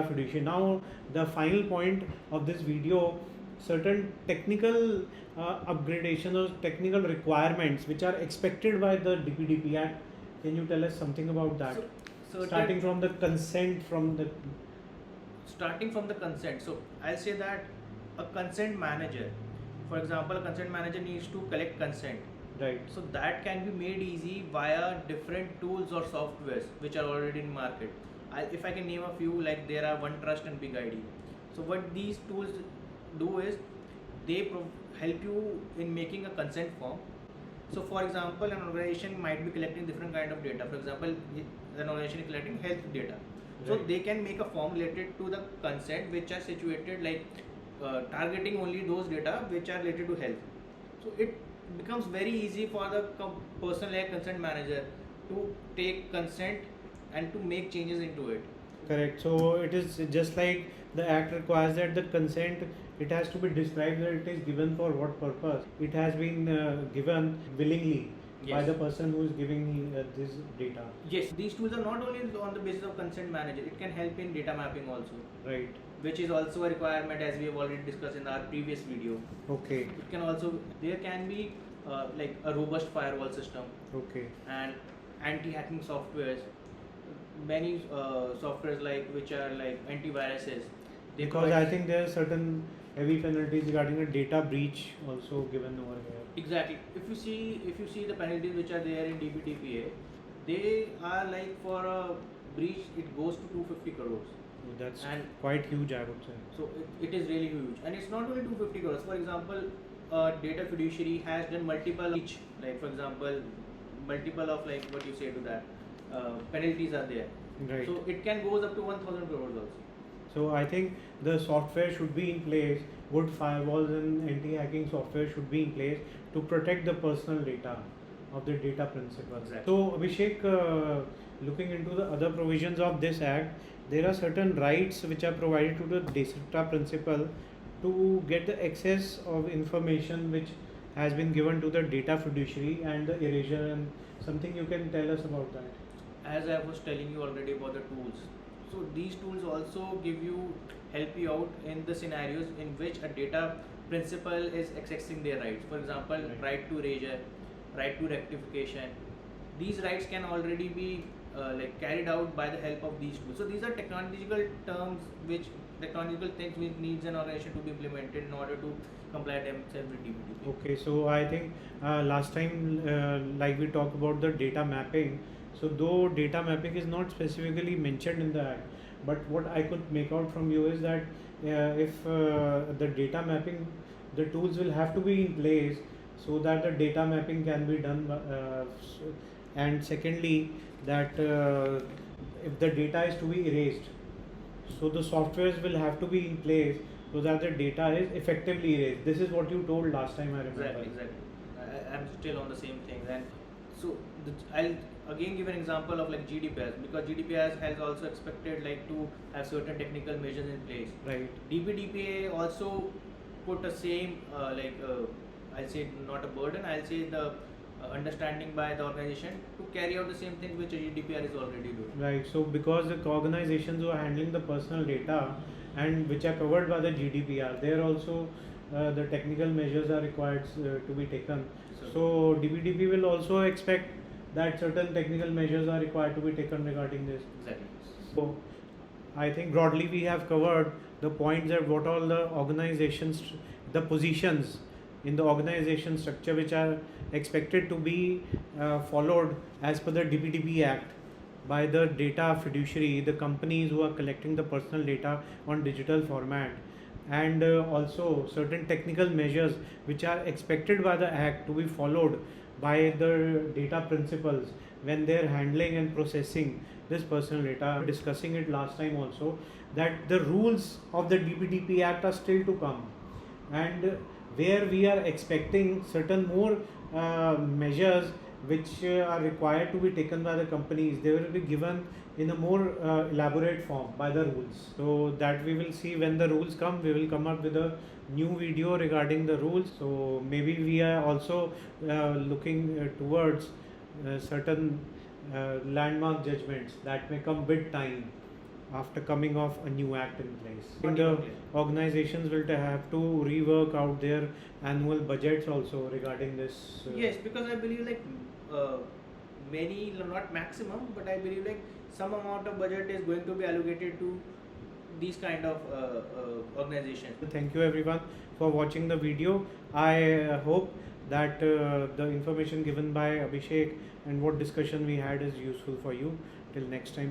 fiduciary. Now the final point of this video, certain technical upgradation or technical requirements which are expected by the DPDP Act. Can you tell us something about that? Starting from the consent, So I'll say that a consent manager, for example, a consent manager needs to collect consent. Right. So that can be made easy via different tools or softwares which are already in market. If I can name a few, like there are OneTrust and Big ID. So what these tools do is they help you in making a consent form. So for example, an organization might be collecting different kind of data. For example, an organization is collecting health data. So they can make a form related to the consent which are situated like targeting only those data which are related to health. So it becomes very easy for the person like consent manager to take consent and to make changes into it. Correct. So it is just like the act requires that the consent, it has to be described that it is given for what purpose. It has been given willingly. Yes. By the person who is giving this data. Yes, these tools are not only on the basis of consent manager, it can help in data mapping also. Right. Which is also a requirement as we have already discussed in our previous video. Okay. It can also, there can be like a robust firewall system. Okay. And anti-hacking softwares. Many softwares like which are like antiviruses. Because I think there are certain heavy penalties regarding a data breach also given over here. Exactly. If you see the penalties which are there in DPDPA, they are like for a breach it goes to 250 crores. That's quite huge, I would say. So it is really huge, and it's not only 250 crores. For example, a data fiduciary has done multiple breach, like for example, multiple of like what you say to that penalties are there. Right. So it can goes up to 1,000 crores also. So I think the software should be in place. Good firewalls and anti-hacking software should be in place to protect the personal data of the data principles. Exactly. So Abhishek, looking into the other provisions of this act, there are certain rights which are provided to the data principal to get the access of information which has been given to the data fiduciary and the erasure, and something you can tell us about that. As I was telling you already about the tools, so these tools also help you out in the scenarios in which a data principal is accessing their rights. For example, right to erasure, right to rectification. These rights can already be like carried out by the help of these tools. So these are technological things which needs an organization to be implemented in order to comply themselves with DPDP. Okay, so I think last time like we talked about the data mapping. So though data mapping is not specifically mentioned in the act, but what I could make out from you is that if the data mapping, the tools will have to be in place so that the data mapping can be done. And secondly, that if the data is to be erased, so the softwares will have to be in place so that the data is effectively erased. This is what you told last time, I remember. Exactly. I'm still on the same thing. And so I'll again give an example of like GDPR, because GDPR has also expected like to have certain technical measures in place. Right. DPDPA also put the same I'll say not a burden, I'll say the understanding by the organization to carry out the same thing which GDPR is already doing. Right. So because the organizations who are handling the personal data and which are covered by the GDPR, there also the technical measures are required to be taken. So DPDP will also expect that certain technical measures are required to be taken regarding this. Exactly. So I think broadly we have covered the points that what all the organizations, the positions in the organization structure which are expected to be followed as per the DPDP Act by the data fiduciary, the companies who are collecting the personal data on digital format, and also certain technical measures which are expected by the Act to be followed by the data principals when they are handling and processing this personal data. Discussing it last time also, that the rules of the DPDP Act are still to come, and where we are expecting certain more measures which are required to be taken by the companies. They will be given in a more elaborate form by the rules. So that we will see when the rules come. We will come up with a new video regarding the rules. So maybe we are also looking towards certain landmark judgments that may come with time after coming of a new act in place. And Particularly. organizations will have to rework out their annual budgets also regarding this. Yes, because I believe like many, not maximum, but I believe like some amount of budget is going to be allocated to these kind of organizations. Thank you everyone for watching the video. I hope that the information given by Abhishek and what discussion we had is useful for you. Till next time.